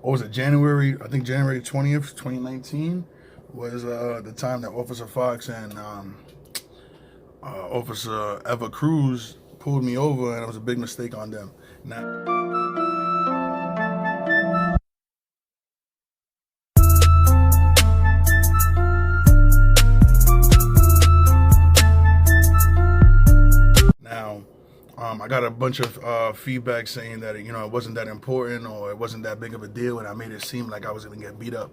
what was it, January, I think January 20th, 2019 was the time that Officer Fox and Officer Eva Cruz pulled me over, and it was a big mistake on them. Now, now I got a bunch of feedback saying that it wasn't that important or it wasn't that big of a deal, and I made it seem like I was gonna get beat up.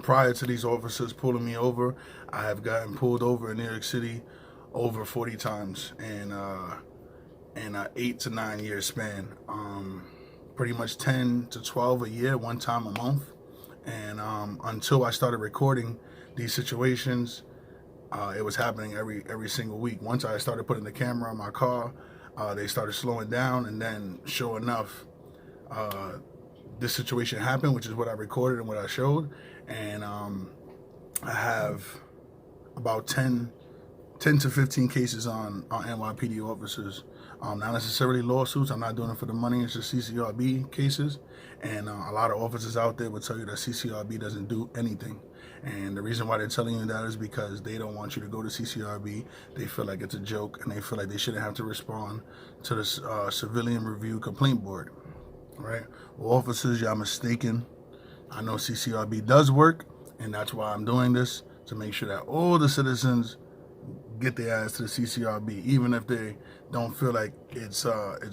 Prior to these officers pulling me over, I have gotten pulled over in New York City over 40 times in an 8 to 9 year span. Pretty much 10 to 12 a year, one time a month. And until I started recording these situations, it was happening every single week. Once I started putting the camera on my car, they started slowing down, and then sure enough, this situation happened, which is what I recorded and what I showed. And I have about 10 to 15 cases on NYPD officers. Not necessarily lawsuits. I'm not doing it for the money. It's just CCRB cases. And a lot of officers out there will tell you that CCRB doesn't do anything. And the reason why they're telling you that is because they don't want you to go to CCRB. They feel like it's a joke, and they feel like they shouldn't have to respond to the Civilian Review Complaint Board. Right? Well, officers, y'all mistaken. I know CCRB does work, and that's why I'm doing this, to make sure that all the citizens get their ass to the CCRB, even if they don't feel like it's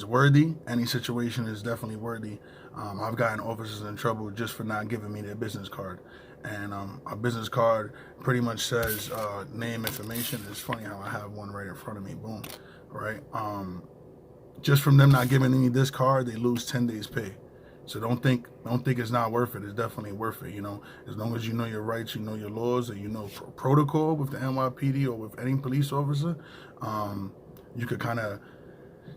worthy. Any situation is definitely worthy. I've gotten officers in trouble just for not giving me their business card, and a business card pretty much says name, information. It's funny how I have one right in front of me. Boom, right? Just from them not giving me this card, they lose 10 days pay. So don't think it's not worth it. It's definitely worth it. As long as you know your rights, you know your laws, and you know protocol with the NYPD or with any police officer, you could kind of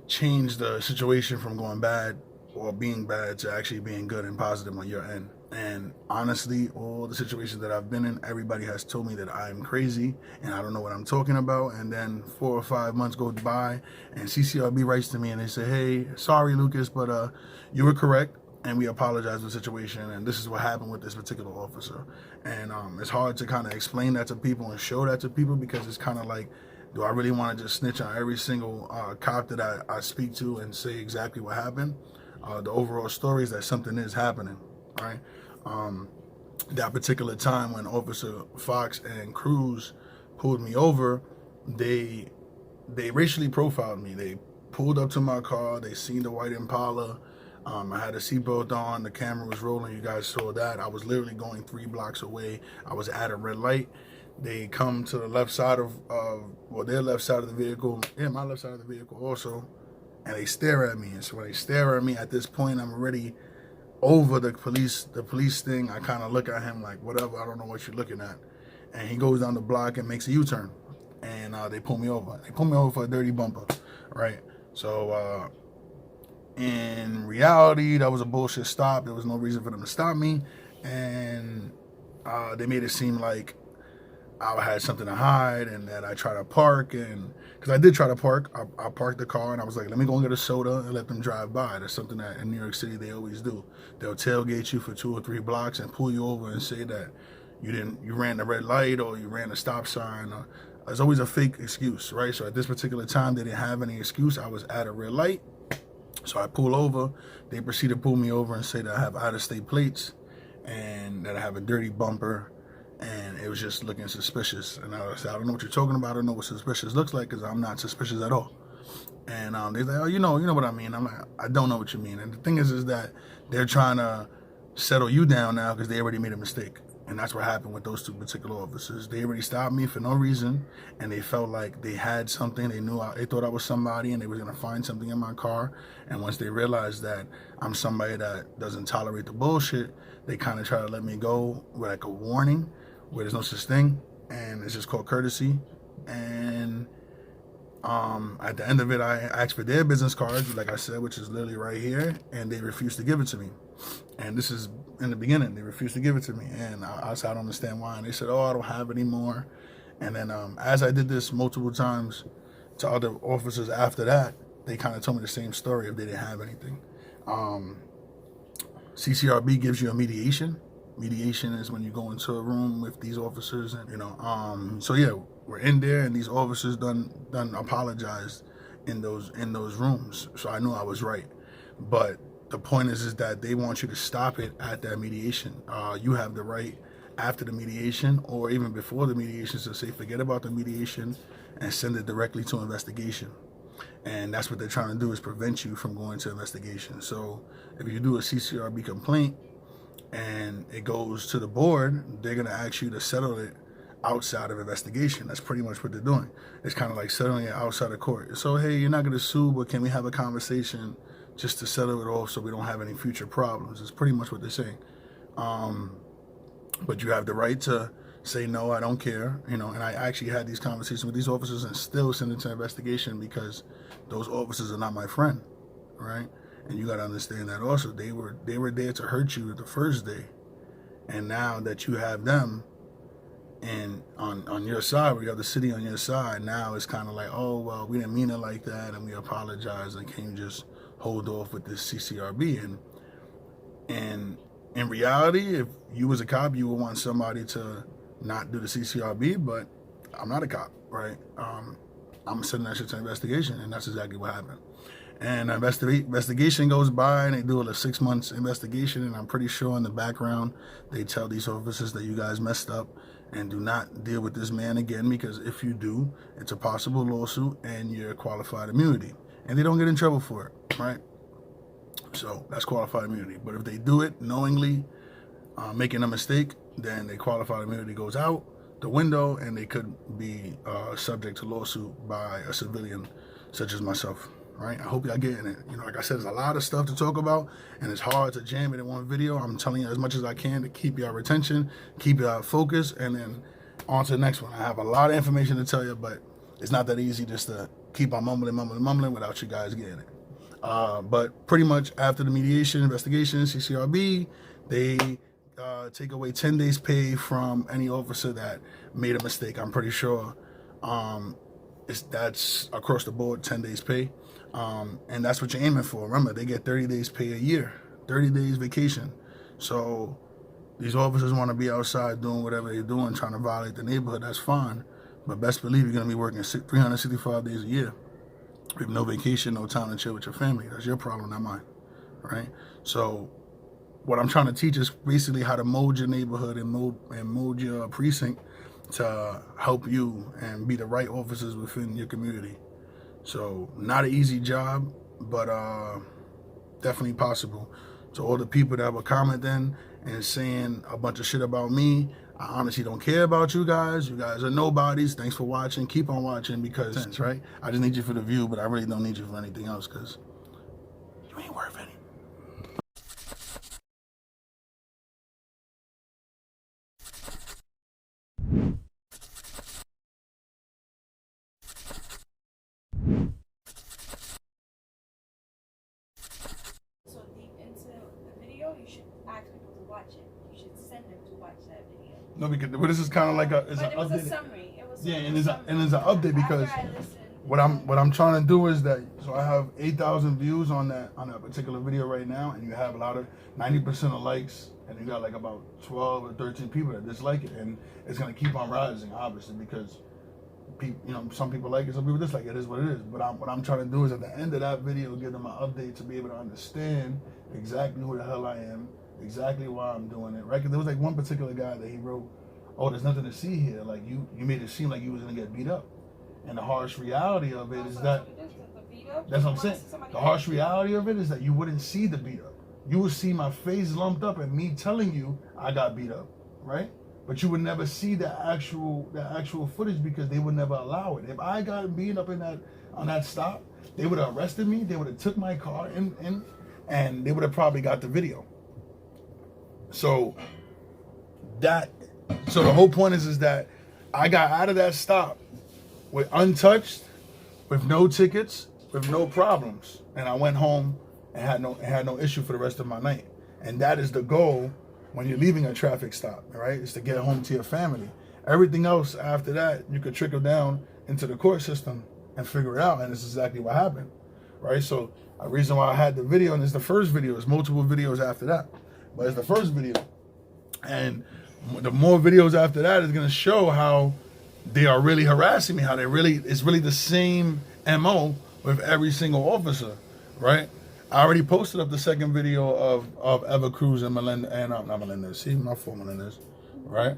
change the situation from going bad or being bad to actually being good and positive on your end. And honestly, all the situations that I've been in, everybody has told me that I'm crazy and I don't know what I'm talking about. And then 4 or 5 months go by, and CCRB writes to me and they say, "Hey, sorry, Lucas, but you were correct, and we apologize for the situation, and this is what happened with this particular officer." And it's hard to kind of explain that to people and show that to people, because it's kind of like, do I really want to just snitch on every single cop that I speak to and say exactly what happened? The overall story is that something is happening, right? That particular time when Officer Fox and Cruz pulled me over, they racially profiled me. They pulled up to my car. They seen the white Impala. I had a seatbelt on. The camera was rolling. You guys saw that. I was literally going 3 blocks away. I was at a red light. They come to the left side of their left side of the vehicle. Yeah, my left side of the vehicle also. And they stare at me. And so when they stare at me, at this point, I'm already over the police thing. I kind of look at him like, whatever, I don't know what you're looking at. And he goes down the block and makes a U-turn. And they pull me over. They pull me over for a dirty bumper, right? So in reality, that was a bullshit stop. There was no reason for them to stop me. And they made it seem like I had something to hide and that I tried to park. And because I did try to park, I parked the car and I was like, let me go and get a soda and let them drive by. That's something that in New York City they always do. They'll tailgate you for 2 or 3 blocks and pull you over and say that you ran the red light or you ran the stop sign. There's always a fake excuse, right? So at this particular time, they didn't have any excuse. I was at a red light. So I pull over. They proceed to pull me over and say that I have out-of-state plates and that I have a dirty bumper. And it was just looking suspicious. And I said, I don't know what you're talking about. I don't know what suspicious looks like, because I'm not suspicious at all. And they're like, oh, you know what I mean. I'm like, I don't know what you mean. And the thing is that they're trying to settle you down now because they already made a mistake. And that's what happened with those 2 particular officers. They already stopped me for no reason, and they felt like they had something. They they thought I was somebody, and they were going to find something in my car. And once they realized that I'm somebody that doesn't tolerate the bullshit, they kind of try to let me go with like a warning, where there's no such thing, and it's just called courtesy. And at the end of it, I asked for their business cards, like I said, which is literally right here, and they refused to give it to me. And this is in the beginning. They refused to give it to me, and I said, I don't understand why. And they said, oh, I don't have any more. And then as I did this multiple times to other officers after that, they kind of told me the same story if they didn't have anything. CCRB gives you a mediation. Mediation is when you go into a room with these officers, and so yeah, we're in there, and these officers done apologized in those rooms. So I knew I was right. But the point is that they want you to stop it at that mediation. You have the right after the mediation, or even before the mediation, to say forget about the mediation and send it directly to investigation. And that's what they're trying to do, is prevent you from going to investigation. So if you do a CCRB complaint and it goes to the board, they're going to ask you to settle it outside of investigation. That's pretty much what they're doing. It's kind of like settling it outside of court. So, hey, you're not going to sue, but can we have a conversation just to settle it off so we don't have any future problems? It's pretty much what they're saying. But you have the right to say, no, I don't care. And I actually had these conversations with these officers and still send it to investigation because those officers are not my friend, right? And you got to understand that also. They were there to hurt you the first day. And now that you have them and on your side, or you have the city on your side, now it's kind of like, oh, well, we didn't mean it like that, and we apologize, and can you just hold off with this CCRB? And in reality, if you was a cop, you would want somebody to not do the CCRB, but I'm not a cop, right? I'm sending that shit to investigation, and that's exactly what happened. And investigation goes by, and they do a 6 months investigation, and I'm pretty sure in the background they tell these officers that you guys messed up and do not deal with this man again, because if you do, it's a possible lawsuit and you're qualified immunity, and they don't get in trouble for it, right? So that's qualified immunity. But if they do it knowingly, making a mistake, then their qualified immunity goes out the window, and they could be subject to lawsuit by a civilian such as myself, right? I hope y'all getting it. Like I said, there's a lot of stuff to talk about, and it's hard to jam it in one video. I'm telling you as much as I can to keep y'all retention, keep y'all focused, and then on to the next one. I have a lot of information to tell you, but it's not that easy just to keep on mumbling without you guys getting it. But pretty much after the mediation, investigation, CCRB, they take away 10 days pay from any officer that made a mistake. I'm pretty sure that's across the board, 10 days pay. And that's what you're aiming for. Remember, they get 30 days pay a year, 30 days vacation. So these officers want to be outside doing whatever they're doing, trying to violate the neighborhood. That's fine. But best believe you're going to be working 365 days a year with no vacation, no time to chill with your family. That's your problem, not mine, right? So what I'm trying to teach is basically how to mold your neighborhood and mold your precinct to help you and be the right officers within your community. So not an easy job, but definitely possible. So all the people that were commenting and saying a bunch of shit about me, I honestly don't care about you guys. You guys are nobodies. Thanks for watching. Keep on watching because, right? I just need you for the view, but I really don't need you for anything else because you ain't worth any. So deep into the video, you should ask people to watch it. You should send them to watch that video. No, because this is kind of like it was a summary. It was and it's an update because what I'm trying to do is that, so I have 8,000 views on that particular video right now, and you have a lot of 90% of likes, and you got like about 12 or 13 people that dislike it, and it's gonna keep on rising, obviously, because people, some people like it, some people dislike it. It is what it is. But what I'm trying to do is at the end of that video, give them an update to be able to understand exactly who the hell I am, exactly why I'm doing it, right? Because there was like one particular guy that he wrote, "Oh, there's nothing to see here. Like you made it seem like you was gonna get beat up." And the harsh reality of it is that that's what I'm saying. The harsh reality of it is that you wouldn't see the beat up. You would see my face lumped up and me telling you I got beat up, right? But you would never see the actual footage because they would never allow it. If I got beat up on that stop, they would have arrested me. They would have took my car in, and they would have probably got the video. So the whole point is that I got out of that stop with untouched, with no tickets, with no problems, and I went home and had no issue for the rest of my night. And that is the goal when you're leaving a traffic stop, right? Is to get home to your family. Everything else after that, you could trickle down into the court system and figure it out, and it's exactly what happened, right? So a reason why I had the video, and it's the first video, there's multiple videos after that. but it's the first video. And the more videos after that is going to show how they are really harassing me, how it's really the same MO with every single officer, right? I already posted up the second video of Eva Cruz and Melendez, and not Melendez, see, my full Melendez, right?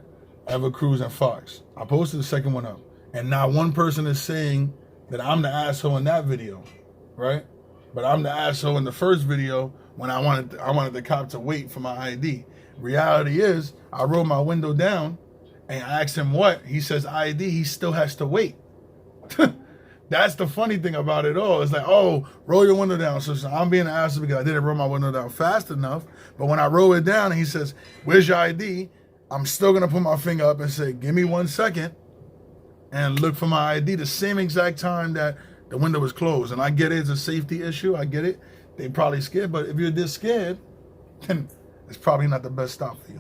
Eva Cruz and Fox. I posted the second one up. And now one person is saying that I'm the asshole in that video, right? But I'm the asshole in the first video when I wanted the cop to wait for my ID. Reality is, I rolled my window down and I asked him what. He says ID, he still has to wait. That's the funny thing about it all. It's like, oh, roll your window down. So I'm being an asshole because I didn't roll my window down fast enough. But when I roll it down and he says, where's your ID? I'm still going to put my finger up and say, give me 1 second and look for my ID the same exact time that the window was closed. And I get it, it's a safety issue. I get it. They probably scared. But if you're this scared, then it's probably not the best stop for you.